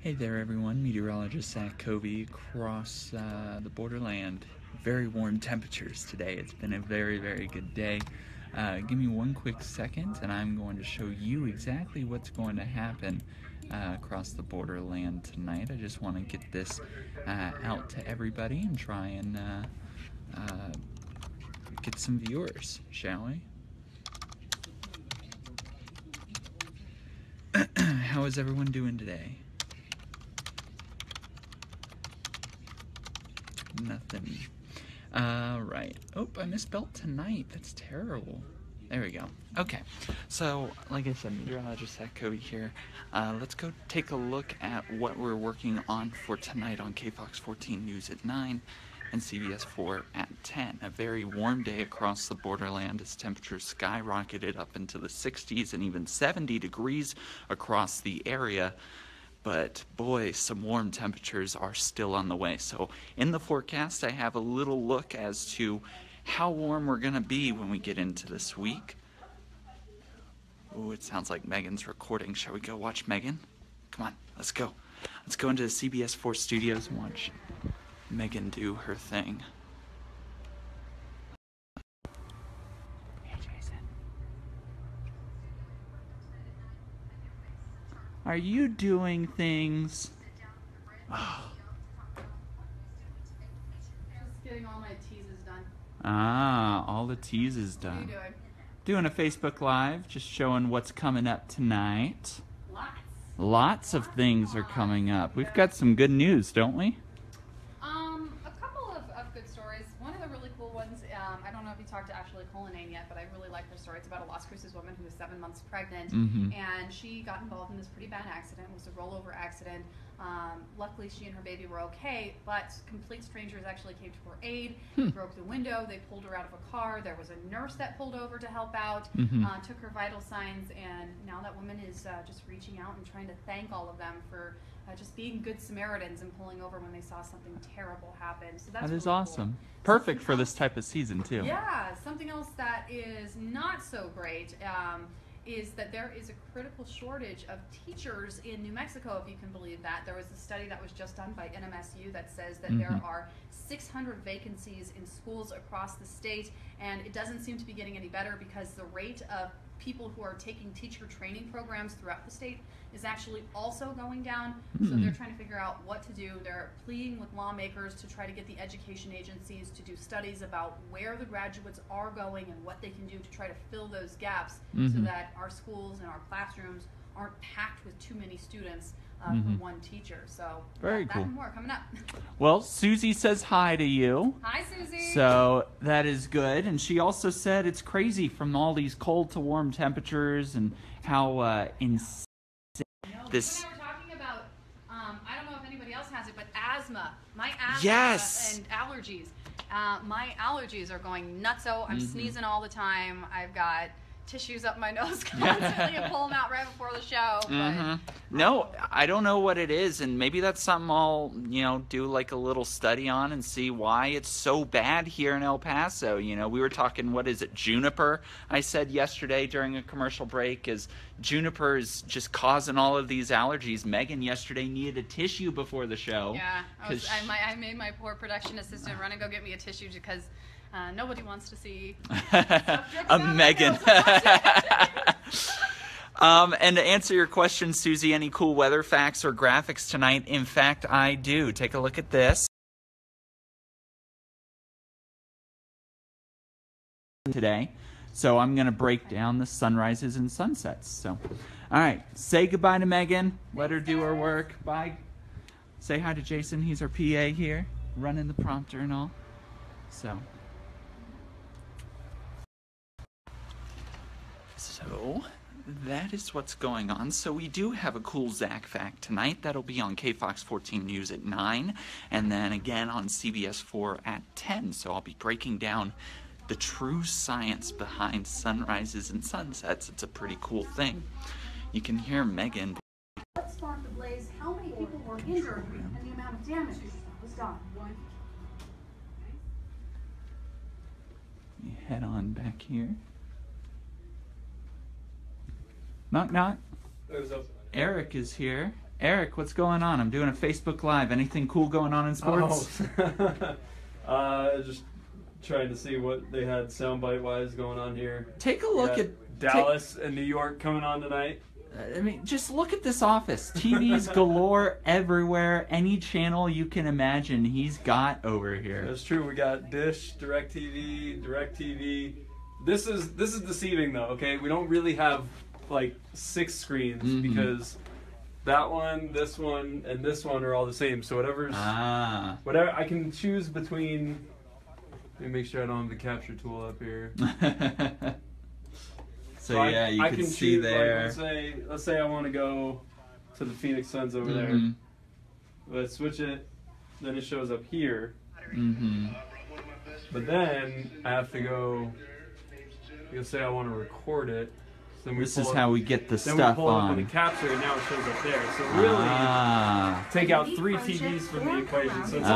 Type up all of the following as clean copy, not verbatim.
Hey there everyone, meteorologist Zach COVEY across the borderland. Very warm temperatures today. It's been a very, very good day. Give me one quick second and I'm going to show you exactly what's going to happen across the borderland tonight. I just want to get this out to everybody and try and get some viewers, shall we? How is everyone doing today? Nothing. Right. Oh, I misspelled tonight. That's terrible. There we go. Okay. So, like I said, meteorologist Zach COVEY here. Let's go take a look at what we're working on for tonight on KFOX 14 News at 9 and CBS 4 at 10. A very warm day across the borderland as temperatures skyrocketed up into the 60s and even 70 degrees across the area. But boy, some warm temperatures are still on the way. So in the forecast, I have a little look as to how warm we're going to be when we get into this week. Oh, it sounds like Megan's recording. Shall we go watch Megan? Come on, let's go. Let's go into the CBS 4 studios and watch Megan do her thing. Hey, Jason. Are you doing things? Oh. Just getting all my teases done. Ah, all the teases done. What are you doing? Doing a Facebook Live, just showing what's coming up tonight. Lots of things are coming up. We've got some good news, don't we? A couple of good stories. One of the really cool ones, I don't know if you talked to Ashley Cullinane yet, but I really like her story. It's about a Las Cruces woman who was 7 months pregnant, and she got involved in this pretty bad accident. It was a rollover accident. Luckily, she and her baby were okay, but complete strangers actually came to her aid, broke the window, they pulled her out of a car. There was a nurse that pulled over to help out, took her vital signs, and now that woman is just reaching out and trying to thank all of them for just being good Samaritans and pulling over when they saw something terrible happen. So that's That is really awesome. Cool. Perfect for this type of season, too. Yeah, something else that is not so great is that there is a critical shortage of teachers in New Mexico, if you can believe that. There was a study that was just done by NMSU that says that there are 600 vacancies in schools across the state, and it doesn't seem to be getting any better because the rate of people who are taking teacher training programs throughout the state is actually also going down. So they're trying to figure out what to do. They're pleading with lawmakers to try to get the education agencies to do studies about where the graduates are going and what they can do to try to fill those gaps so that our schools and our classrooms aren't packed with too many students for one teacher. So very that cool. and more coming up. Well, Susie says hi to you. Hi, Susie. So that is good. And she also said it's crazy from all these cold to warm temperatures and how insane this... You and I were talking about, I don't know if anybody else has it, but asthma. My asthma Yes. and allergies. My allergies are going nutso. I'm sneezing all the time. I've got tissues up my nose constantly and pull them out right before the show. But No, I don't know what it is, and maybe that's something I'll, do like a little study on and see why it's so bad here in El Paso. We were talking, what is it, juniper? I said yesterday during a commercial break, is juniper is just causing all of these allergies. Megan yesterday needed a tissue before the show. Yeah, I made my poor production assistant run and go get me a tissue because nobody wants to see a Megan. And to answer your question, Susie, any cool weather facts or graphics tonight? In fact, I do. Take a look at this. Today. So I'm going to break down the sunrises and sunsets. So, all right. Say goodbye to Megan. Let her do her work. Bye. Say hi to Jason. He's our PA here, running the prompter and all. So that is what's going on. So we do have a cool Zach fact tonight. That'll be on KFOX 14 News at 9, and then again on CBS 4 at 10. So I'll be breaking down the true science behind sunrises and sunsets. It's a pretty cool thing. You can hear Megan. What sparked the blaze? How many people were injured? And the amount of damage was done. You head on back here. Knock, knock. Eric is here. Eric, what's going on? I'm doing a Facebook Live. Anything cool going on in sports? Just trying to see what they had soundbite wise going on here. Take a look at Dallas and New York coming on tonight. I mean, just look at this office. TVs galore everywhere. Any channel you can imagine, he's got over here. That's true. We got Dish, DirecTV. This is deceiving though. Okay, we don't really have like 6 screens because that one, this one, and this one are all the same. So whatever I can choose between. Let me make sure I don't have the capture tool up here. So yeah, you can see choose, there. Like, let's say I want to go to the Phoenix Suns over there. Let's switch it. Then it shows up here. But then I have to go. Let's say I want to record it. So then This is how we get the then stuff we pull it up on on. the capture, and now it shows up there. So really, take out 3 TVs from the equation. So it's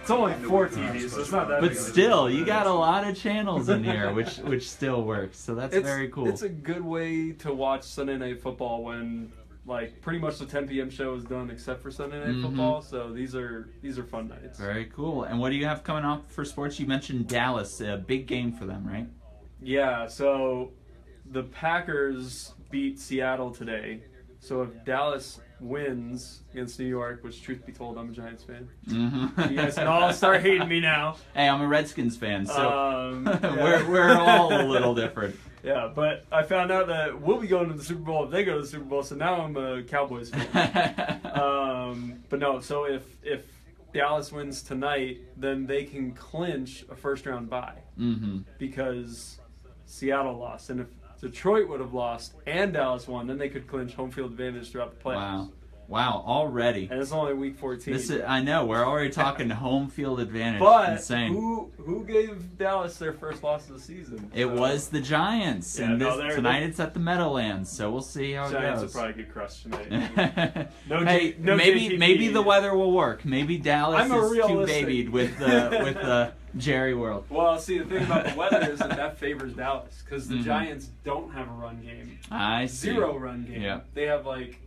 only 4 TVs, so it's not that big But of a still, deal. you got a lot of channels in here, which still works. So that's very cool. It's a good way to watch Sunday Night Football when, like, pretty much the 10 p.m. show is done except for Sunday Night Football. So these are fun nights. Very cool. And what do you have coming up for sports? You mentioned Dallas, a big game for them, right? Yeah. So the Packers beat Seattle today. So if Dallas wins against New York, which truth be told, I'm a Giants fan. You guys can all start hating me now. Hey, I'm a Redskins fan, so Yeah. we're all a little different. Yeah, but I found out that we'll be going to the Super Bowl if they go to the Super Bowl, so now I'm a Cowboys fan. But no, so if Dallas wins tonight, then they can clinch a first-round bye because Seattle lost. And if Detroit would have lost and Dallas won, then they could clinch home field advantage throughout the playoffs. Wow, already. And it's only week 14. I know, we're already talking home field advantage. But Insane. who gave Dallas their first loss of the season? It was the Giants. Yeah, And tonight they're, it's at the Meadowlands, so we'll see how it Giants goes. will probably get crushed tonight. Maybe the weather will work. Maybe Dallas is too realistic. babied with the Jerry World. Well, see, the thing about the weather is that favors Dallas because the Giants don't have a run game. I see. 0 run game. Yeah. They have like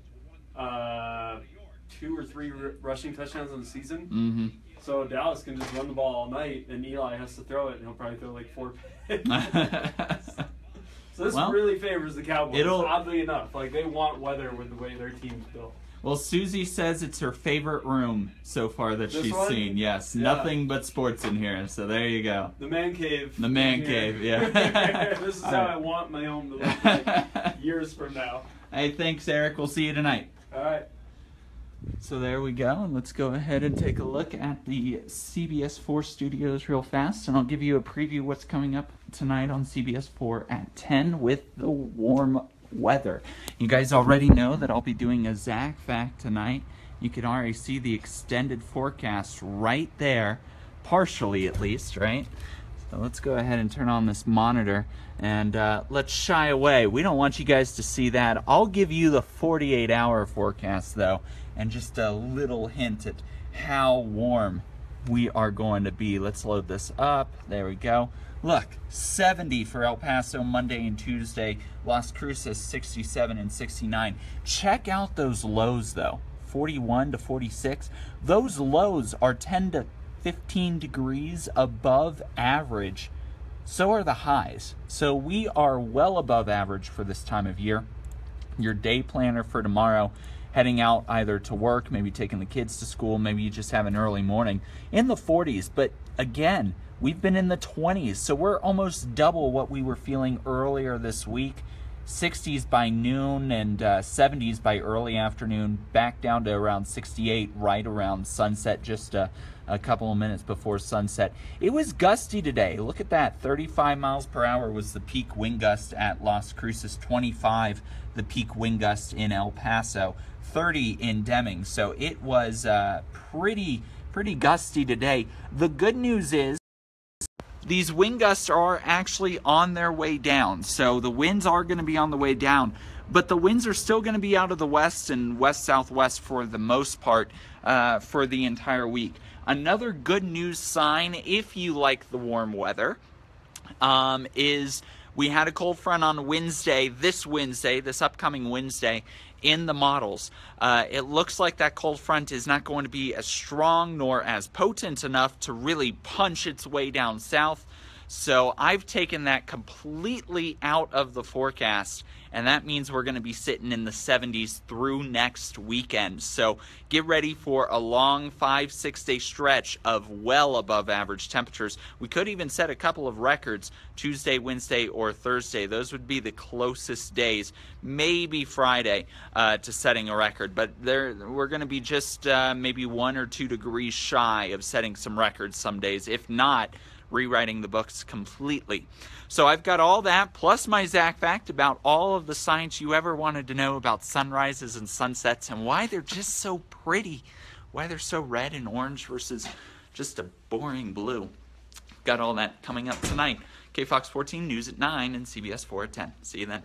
2 or 3 rushing touchdowns on the season. So Dallas can just run the ball all night, and Eli has to throw it, and he'll probably throw like 4 picks. So this really favors the Cowboys. Oddly enough, like they want weather with the way their team's built. Well, Susie says it's her favorite room so far that she's seen. Yes, Yeah. Nothing but sports in here. So there you go. The man cave. The man cave, yeah. This is how I want my home to look like years from now. Hey, thanks, Eric. We'll see you tonight. All right. So there we go, and let's go ahead and take a look at the CBS 4 studios real fast, and I'll give you a preview of what's coming up tonight on CBS 4 at 10 with the warm weather. You guys already know that I'll be doing a Zach Fact tonight. You can already see the extended forecast right there, partially at least, right? So let's go ahead and turn on this monitor, and let's shy away. We don't want you guys to see that. I'll give you the 48-hour forecast, though, and just a little hint at how warm we are going to be. Let's load this up. There we go. Look, 70 for El Paso Monday and Tuesday. Las Cruces 67 and 69. Check out those lows, though. 41 to 46. Those lows are 10 to 15 degrees above average. So are the highs. So we are well above average for this time of year. Your day planner for tomorrow, heading out either to work, maybe taking the kids to school, maybe you just have an early morning, in the 40s. But again, we've been in the 20s, so we're almost double what we were feeling earlier this week. 60s by noon and 70s by early afternoon, back down to around 68 right around sunset, just a couple of minutes before sunset. It was gusty today. Look at that. 35 miles per hour was the peak wind gust at Las Cruces, 25 the peak wind gust in El Paso, 30 in Deming. So it was pretty gusty today. The good news is these wind gusts are actually on their way down. So the winds are going to be on the way down, but the winds are still going to be out of the west and west-southwest for the most part for the entire week. Another good news sign, if you like the warm weather, is we had a cold front on Wednesday, this upcoming Wednesday, in the models. It looks like that cold front is not going to be as strong nor as potent enough to really punch its way down south. So I've taken that completely out of the forecast, and that means we're going to be sitting in the 70s through next weekend. So get ready for a long 5-6 day stretch of well above average temperatures. We could even set a couple of records Tuesday, Wednesday, or Thursday. Those would be the closest days, maybe Friday, to setting a record. But we're going to be just maybe 1 or 2 degrees shy of setting some records some days, if not rewriting the books completely. So I've got all that, plus my Zach fact about all of the science you ever wanted to know about sunrises and sunsets and why they're just so pretty, why they're so red and orange versus just a boring blue. Got all that coming up tonight. KFOX 14 News at 9 and CBS 4 at 10. See you then.